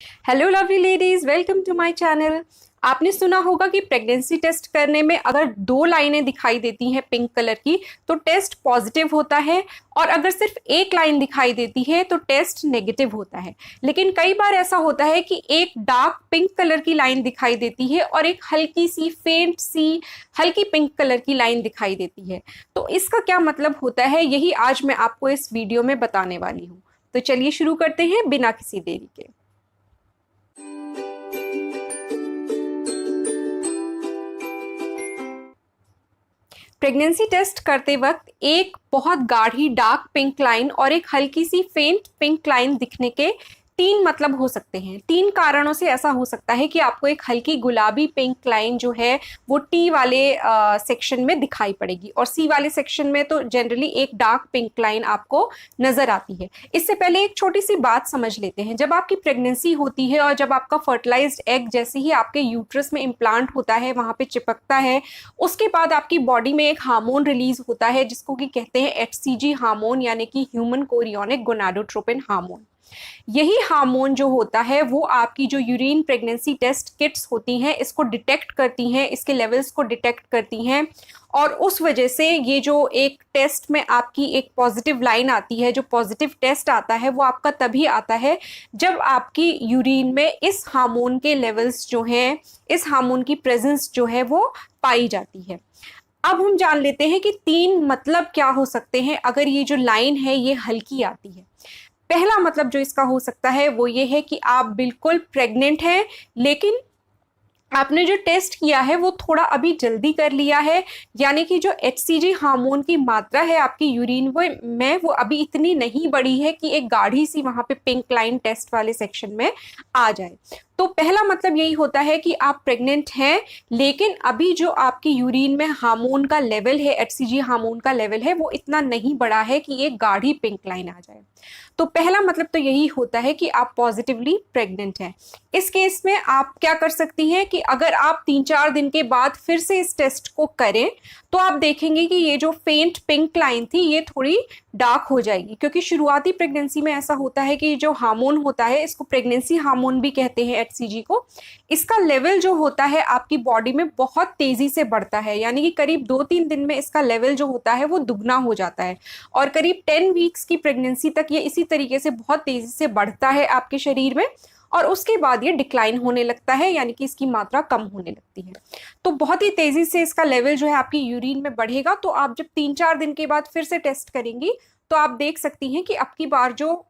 Hello lovely ladies, welcome to my channel. आपने सुना होगा कि प्रेगनेंसी टेस्ट करने में अगर दो लाइनें दिखाई देती हैं पिंक कलर की तो टेस्ट पॉजिटिव होता है, और अगर सिर्फ एक लाइन दिखाई देती है तो टेस्ट नेगेटिव होता है। लेकिन कई बार ऐसा होता है कि एक डार्क पिंक कलर की लाइन दिखाई देती है और एक हल्की सी फेंट सी हल्की पिंक कलर की लाइन दिखाई देती है। तो इसका क्या मतलब होता है, यही आज मैं आपको इस वीडियो में बताने वाली हूँ। तो चलिए शुरू करते हैं बिना किसी देरी के। प्रेगनेंसी टेस्ट करते वक्त एक बहुत गाढ़ी डार्क पिंक लाइन और एक हल्की सी फेंट पिंक लाइन दिखने के तीन मतलब हो सकते हैं। तीन कारणों से ऐसा हो सकता है कि आपको एक हल्की गुलाबी पिंक लाइन जो है वो टी वाले सेक्शन में दिखाई पड़ेगी, और सी वाले सेक्शन में तो जनरली एक डार्क पिंक लाइन आपको नजर आती है। इससे पहले एक छोटी सी बात समझ लेते हैं। जब आपकी प्रेगनेंसी होती है और जब आपका फर्टिलाइज्ड एग जैसे ही आपके यूट्रस में इम्प्लांट होता है, वहां पे चिपकता है, उसके बाद आपकी बॉडी में एक हार्मोन रिलीज होता है जिसको कि कहते हैं एचसीजी हार्मोन, यानी कि ह्यूमन कोरियोनिक गोनाडोट्रोपिन हार्मोन। यही हार्मोन जो होता है वो आपकी जो यूरिन प्रेगनेंसी टेस्ट किट्स होती हैं इसको डिटेक्ट करती हैं, इसके लेवल्स को डिटेक्ट करती हैं, और उस वजह से ये जो एक टेस्ट में आपकी एक पॉजिटिव लाइन आती है, जो पॉजिटिव टेस्ट आता है वो आपका तभी आता है जब आपकी यूरिन में इस हार्मोन के लेवल्स जो हैं, इस हार्मोन की प्रेजेंस जो है वो पाई जाती है। अब हम जान लेते हैं कि तीन मतलब क्या हो सकते हैं अगर ये जो लाइन है ये हल्की आती है। पहला मतलब जो इसका हो सकता है वो ये है कि आप बिल्कुल प्रेग्नेंट हैं, लेकिन आपने जो टेस्ट किया है वो थोड़ा अभी जल्दी कर लिया है, यानी कि जो एचसीजी हार्मोन की मात्रा है आपकी यूरिन में वो अभी इतनी नहीं बढ़ी है कि एक गाढ़ी सी वहां पे पिंक लाइन टेस्ट वाले सेक्शन में आ जाए। तो पहला मतलब यही होता है कि आप प्रेग्नेंट हैं, लेकिन अभी जो आपकी यूरिन में हार्मोन का लेवल है, एचसीजी हार्मोन का लेवल है, वो इतना नहीं बढ़ा है कि एक गाढ़ी पिंक लाइन आ जाए। तो पहला मतलब तो यही होता है कि आप पॉजिटिवली प्रेग्नेंट हैं। इस केस में आप क्या कर सकती हैं कि अगर आप 3-4 दिन के बाद फिर से इस टेस्ट को करें तो आप देखेंगे कि ये जो फेंट पिंक लाइन थी ये थोड़ी डार्क हो जाएगी, क्योंकि शुरुआती प्रेगनेंसी में ऐसा होता है कि जो हार्मोन होता है, इसको प्रेगनेंसी हार्मोन भी कहते हैं एचसीजी को, इसका लेवल जो होता है आपकी बॉडी में बहुत तेजी से बढ़ता है, यानी कि करीब 2-3 दिन में इसका लेवल जो होता है वो दुगना हो जाता है, और करीब 10 वीक्स की प्रेगनेंसी तक ये इसी तरीके से बहुत तेजी से बढ़ता है आपके शरीर में, और उसके बाद ये डिक्लाइन होने लगता है, यानी कि इसकी मात्रा कम होने लगती है। तो बहुत ही तेजी से इसका लेवल जो है आपकी यूरिन में बढ़ेगा। तो आप जब 3-4 दिन के बाद फिर से टेस्ट करेंगी तो आप देख सकती हैं कि अब की बार जो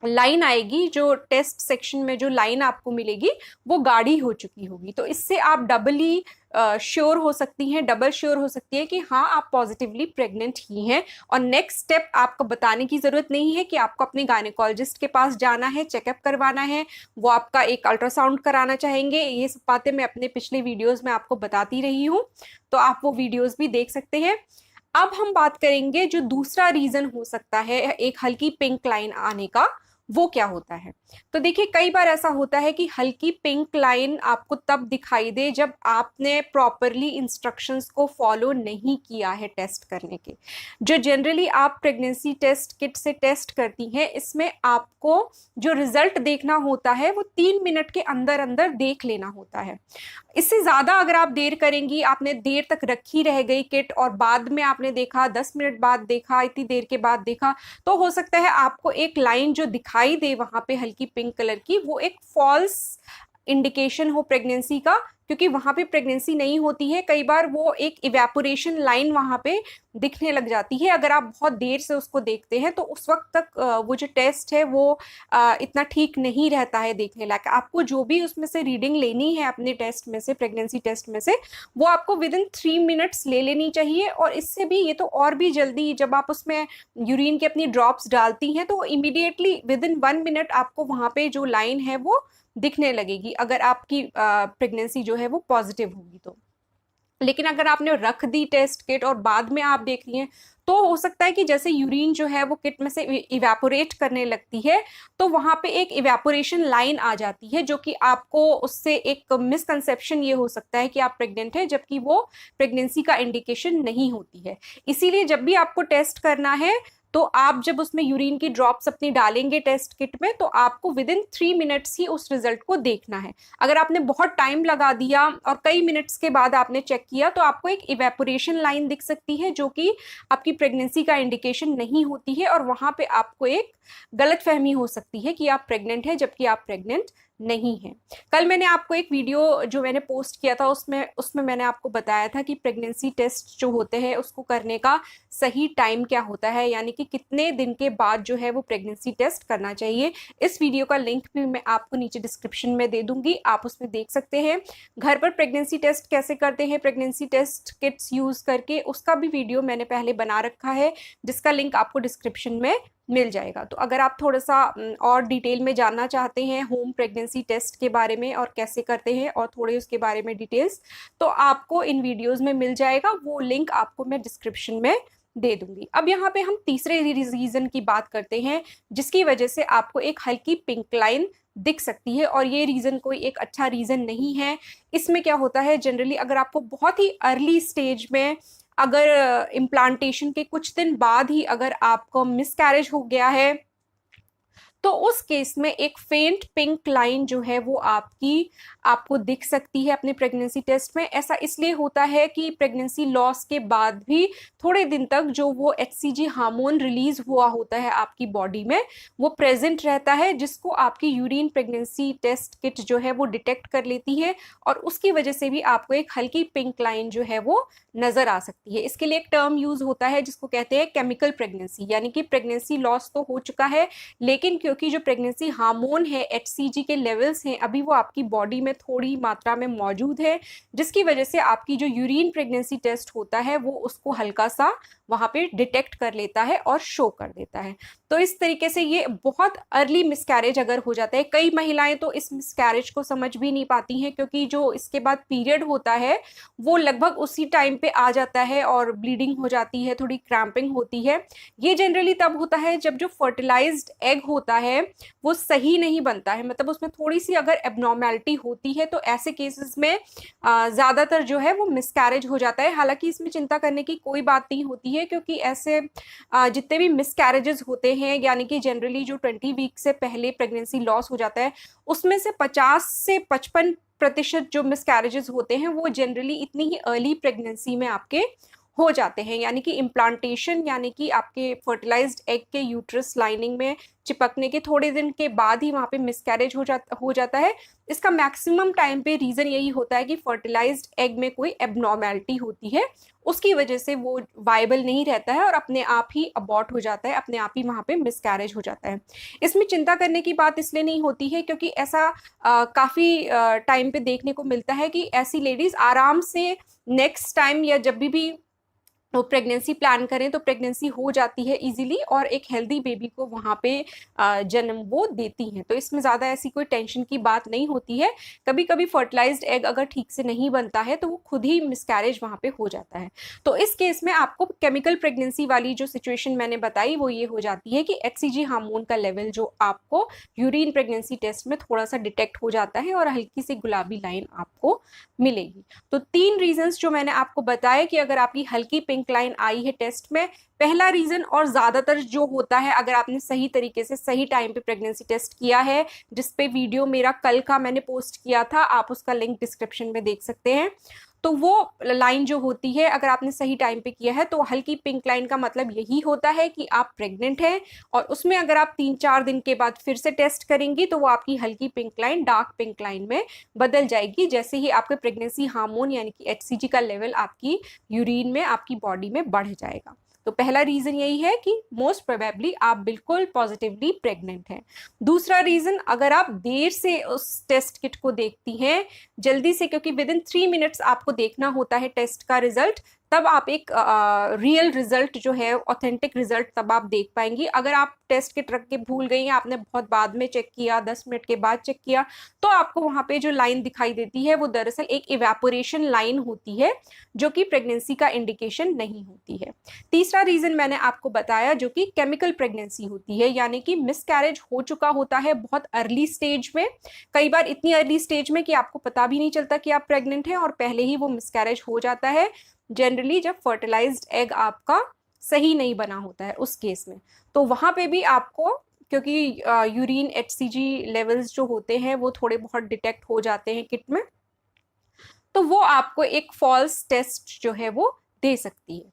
लाइन आएगी, जो टेस्ट सेक्शन में जो लाइन आपको मिलेगी वो गाढ़ी हो चुकी होगी। तो इससे आप डबली श्योर हो सकती हैं, डबल श्योर हो सकती है कि हाँ आप पॉजिटिवली प्रेग्नेंट ही हैं। और नेक्स्ट स्टेप आपको बताने की जरूरत नहीं है कि आपको अपने गायनेकोलॉजिस्ट के पास जाना है, चेकअप करवाना है, वो आपका एक अल्ट्रासाउंड कराना चाहेंगे। ये सब बातें मैं अपने पिछले वीडियोज में आपको बताती रही हूँ, तो आप वो वीडियोज भी देख सकते हैं। अब हम बात करेंगे जो दूसरा रीजन हो सकता है एक हल्की पिंक लाइन आने का, वो क्या होता है। तो देखिए, कई बार ऐसा होता है कि हल्की पिंक लाइन आपको तब दिखाई दे जब आपने प्रॉपरली इंस्ट्रक्शंस को फॉलो नहीं किया है टेस्ट करने के। जो जनरली आप प्रेगनेंसी टेस्ट किट से टेस्ट करती हैं, इसमें आपको जो रिजल्ट देखना होता है वो 3 मिनट के अंदर अंदर देख लेना होता है। इससे ज्यादा अगर आप देर करेंगी, आपने देर तक रखी रह गई किट और बाद में आपने देखा, 10 मिनट बाद देखा, इतनी देर के बाद देखा, तो हो सकता है आपको एक लाइन जो दिखाई दे वहां पे हल्की पिंक कलर की, वो एक फॉल्स इंडिकेशन हो प्रेगनेंसी का, क्योंकि वहां पे प्रेगनेंसी नहीं होती है। कई बार वो एक इवेपोरेशन लाइन वहां पे दिखने लग जाती है। अगर आप बहुत देर से उसको देखते हैं तो उस वक्त तक वो जो टेस्ट है वो इतना ठीक नहीं रहता है देखने लायक। आपको जो भी उसमें से रीडिंग लेनी है अपने टेस्ट में से, प्रेगनेंसी टेस्ट में से, वो आपको विद इन 3 मिनट्स ले लेनी चाहिए। और इससे भी, ये तो और भी जल्दी, जब आप उसमें यूरिन की अपनी ड्रॉप्स डालती हैं तो इमीडिएटली विद इन 1 मिनट आपको वहां पे जो लाइन है वो दिखने लगेगी, अगर आपकी प्रेगनेंसी जो है वो पॉजिटिव होगी तो। लेकिन अगर आपने रख दी टेस्ट किट और बाद में आप देख रही हैं, तो हो सकता है कि जैसे यूरिन जो है वो किट में से इवेपोरेट करने लगती है, तो वहां पे एक इवेपोरेशन लाइन आ जाती है, जो कि आपको उससे एक मिसकंसेप्शन ये हो सकता है कि आप प्रेग्नेंट है, जबकि वो प्रेगनेंसी का इंडिकेशन नहीं होती है। इसीलिए जब भी आपको टेस्ट करना है तो आप जब उसमें यूरिन की ड्रॉप्स अपनी डालेंगे टेस्ट किट में, तो आपको विद इन 3 मिनट्स ही उस रिजल्ट को देखना है। अगर आपने बहुत टाइम लगा दिया और कई मिनट्स के बाद आपने चेक किया, तो आपको एक इवेपोरेशन लाइन दिख सकती है, जो कि आपकी प्रेगनेंसी का इंडिकेशन नहीं होती है, और वहां पे आपको एक गलतफहमी हो सकती है कि आप प्रेग्नेंट हैं, जबकि आप प्रेग्नेंट नहीं है। कल मैंने आपको एक वीडियो जो मैंने पोस्ट किया था, उसमें मैंने आपको बताया था कि प्रेगनेंसी टेस्ट जो होते हैं उसको करने का सही टाइम क्या होता है, यानी कि कितने दिन के बाद जो है वो प्रेगनेंसी टेस्ट करना चाहिए। इस वीडियो का लिंक भी मैं आपको नीचे डिस्क्रिप्शन में दे दूंगी, आप उसमें देख सकते हैं। घर पर प्रेगनेंसी टेस्ट कैसे करते हैं प्रेगनेंसी टेस्ट किट्स यूज करके, उसका भी वीडियो मैंने पहले बना रखा है, जिसका लिंक आपको डिस्क्रिप्शन में मिल जाएगा। तो अगर आप थोड़ा सा और डिटेल में जानना चाहते हैं होम प्रेगनेंसी टेस्ट के बारे में और कैसे करते हैं और थोड़े उसके बारे में डिटेल्स, तो आपको इन वीडियोस में मिल जाएगा, वो लिंक आपको मैं डिस्क्रिप्शन में दे दूंगी। अब यहाँ पे हम तीसरे रीजन की बात करते हैं, जिसकी वजह से आपको एक हल्की पिंक लाइन दिख सकती है, और ये रीजन कोई एक अच्छा रीजन नहीं है। इसमें क्या होता है, जनरली अगर आपको बहुत ही अर्ली स्टेज में, अगर इम्प्लांटेशन के कुछ दिन बाद ही अगर आपको मिसकैरेज हो गया है, तो उस केस में एक फेंट पिंक लाइन जो है वो आपको दिख सकती है अपने प्रेगनेंसी टेस्ट में। ऐसा इसलिए होता है कि प्रेगनेंसी लॉस के बाद भी थोड़े दिन तक जो वो HCG हार्मोन रिलीज हुआ होता है आपकी बॉडी में, वो प्रेजेंट रहता है, जिसको आपकी यूरिन प्रेगनेंसी टेस्ट किट जो है वो डिटेक्ट कर लेती है, और उसकी वजह से भी आपको एक हल्की पिंक लाइन जो है वो नजर आ सकती है। इसके लिए एक टर्म यूज होता है जिसको कहते हैं केमिकल प्रेगनेंसी, यानी कि प्रेगनेंसी लॉस तो हो चुका है, लेकिन क्योंकि जो प्रेगनेंसी हार्मोन है, HCG के लेवल्स हैं, अभी वो आपकी बॉडी में थोड़ी मात्रा में मौजूद है, जिसकी वजह से आपकी जो यूरिन प्रेगनेंसी टेस्ट होता है वो उसको हल्का सा वहां पे डिटेक्ट कर लेता है और शो कर देता है। तो इस तरीके से ये बहुत अर्ली मिसकैरेज अगर हो जाता है, कई महिलाएं तो इस मिसकैरेज को समझ भी नहीं पाती हैं, क्योंकि जो इसके बाद पीरियड होता है वो लगभग उसी टाइम पे आ जाता है और ब्लीडिंग हो जाती है, थोड़ी क्रैम्पिंग होती है। ये जनरली तब होता है जब जो फर्टिलाइज्ड एग होता है वो सही नहीं बनता है, मतलब उसमें थोड़ी सी अगर एबनॉर्मेलिटी होती है, तो ऐसे केसेस में ज्यादातर जो है वो मिसकैरेज हो जाता है। हालांकि इसमें चिंता करने की कोई बात नहीं होती है, क्योंकि ऐसे जितने भी मिसकैरेजेस होते हैं, यानी कि जनरली जो 20 वीक से पहले प्रेगनेंसी लॉस हो जाता है, उसमें से 50 से 55% जो मिसकैरेजेस होते हैं वो जनरली इतनी ही अर्ली प्रेगनेंसी में आपके हो जाते हैं, यानी कि इम्प्लांटेशन, यानी कि आपके फर्टिलाइज्ड एग के यूट्रस लाइनिंग में चिपकने के थोड़े दिन के बाद ही वहां पे मिसकैरेज हो जाता है। इसका मैक्सिमम टाइम पे रीजन यही होता है कि फर्टिलाइज्ड एग में कोई एबनॉर्मेलिटी होती है, उसकी वजह से वो वायबल नहीं रहता है और अपने आप ही अबॉर्ट हो जाता है, अपने आप ही वहां पे मिसकैरेज हो जाता है। इसमें चिंता करने की बात इसलिए नहीं होती है क्योंकि ऐसा काफी टाइम पे देखने को मिलता है कि ऐसी लेडीज आराम से नेक्स्ट टाइम या जब भी वो प्रेगनेंसी प्लान करें तो प्रेगनेंसी हो जाती है इजीली, और एक हेल्दी बेबी को वहां पे जन्म वो देती हैं। तो इसमें ज़्यादा ऐसी कोई टेंशन की बात नहीं होती है। कभी कभी फर्टिलाइज्ड एग अगर ठीक से नहीं बनता है तो वो खुद ही मिसकैरेज वहां पे हो जाता है। तो इस केस में आपको केमिकल प्रेगनेंसी वाली जो सिचुएशन मैंने बताई वो ये हो जाती है कि HCG हार्मोन का लेवल जो आपको यूरिन प्रेगनेंसी टेस्ट में थोड़ा सा डिटेक्ट हो जाता है और हल्की सी गुलाबी लाइन आपको मिलेगी। तो 3 रीजंस जो मैंने आपको बताया कि अगर आपकी हल्की पिंक लाइन आई है टेस्ट में, पहला रीजन, और ज्यादातर जो होता है अगर आपने सही तरीके से सही टाइम पे प्रेगनेंसी टेस्ट किया है, जिसपे वीडियो मेरा कल का मैंने पोस्ट किया था, आप उसका लिंक डिस्क्रिप्शन में देख सकते हैं। तो वो लाइन जो होती है अगर आपने सही टाइम पे किया है, तो हल्की पिंक लाइन का मतलब यही होता है कि आप प्रेग्नेंट हैं, और उसमें अगर आप 3-4 दिन के बाद फिर से टेस्ट करेंगी तो वो आपकी हल्की pink line dark pink line में बदल जाएगी, जैसे ही आपके प्रेगनेंसी हार्मोन यानी कि HCG का लेवल आपकी यूरिन में, आपकी बॉडी में बढ़ जाएगा। तो पहला रीजन यही है कि मोस्ट प्रोबेबली आप बिल्कुल पॉजिटिवली प्रेग्नेंट हैं। दूसरा रीजन, अगर आप देर से उस टेस्ट किट को देखती हैं, जल्दी से, क्योंकि विद इन 3 मिनट्स आपको देखना होता है टेस्ट का रिजल्ट, तब आप एक रियल रिजल्ट जो है, ऑथेंटिक रिजल्ट तब आप देख पाएंगी। अगर आप टेस्ट किट रख के भूल गई हैं, आपने बहुत बाद में चेक किया, 10 मिनट के बाद चेक किया, तो आपको वहां पे जो लाइन दिखाई देती है वो दरअसल एक इवेपोरेशन लाइन होती है, जो कि प्रेगनेंसी का इंडिकेशन नहीं होती है। तीसरा रीजन मैंने आपको बताया, जो कि केमिकल प्रेगनेंसी होती है, यानी कि मिसकैरेज हो चुका होता है बहुत अर्ली स्टेज में, कई बार इतनी अर्ली स्टेज में कि आपको पता भी नहीं चलता कि आप प्रेग्नेंट हैं और पहले ही वो मिसकैरेज हो जाता है, जनरली जब फर्टिलाइज्ड एग आपका सही नहीं बना होता है उस केस में, तो वहाँ पे भी आपको, क्योंकि यूरिन HCG लेवल्स जो होते हैं वो थोड़े बहुत डिटेक्ट हो जाते हैं किट में, तो वो आपको एक फॉल्स टेस्ट जो है वो दे सकती है।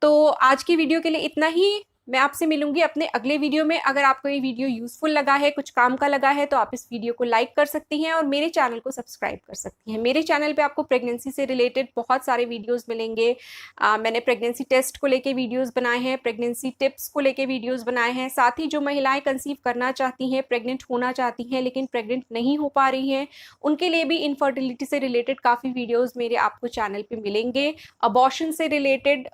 तो आज की वीडियो के लिए इतना ही। मैं आपसे मिलूंगी अपने अगले वीडियो में। अगर आपको ये वीडियो यूजफुल लगा है, कुछ काम का लगा है, तो आप इस वीडियो को लाइक कर सकती हैं और मेरे चैनल को सब्सक्राइब कर सकती हैं। मेरे चैनल पे आपको प्रेगनेंसी से रिलेटेड बहुत सारे वीडियोस मिलेंगे। मैंने प्रेगनेंसी टेस्ट को लेके वीडियोस बनाए हैं, प्रेगनेंसी टिप्स को लेके वीडियोस बनाए हैं। साथ ही जो महिलाएं कंसीव करना चाहती हैं, प्रेग्नेंट होना चाहती हैं लेकिन प्रेग्नेंट नहीं हो पा रही हैं, उनके लिए भी इनफर्टिलिटी से रिलेटेड काफ़ी वीडियोज़ मेरे आपको चैनल पर मिलेंगे। अबॉर्शन से रिलेटेड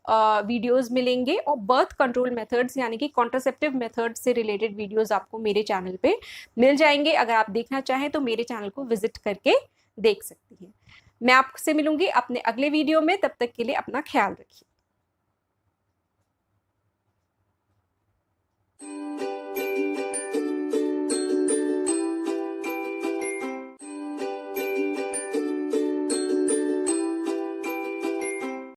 वीडियोज़ मिलेंगे और बर्थ कंट्रोल मेथड्स यानी कि कॉन्ट्रासेप्टिव मेथड्स से रिलेटेड वीडियोस आपको मेरे चैनल पे मिल जाएंगे। अगर आप देखना चाहें तो मेरे चैनल को विजिट करके देख सकती हैं। मैं आपसे मिलूंगी अपने अगले वीडियो में, तब तक के लिए अपना ख्याल रखिए।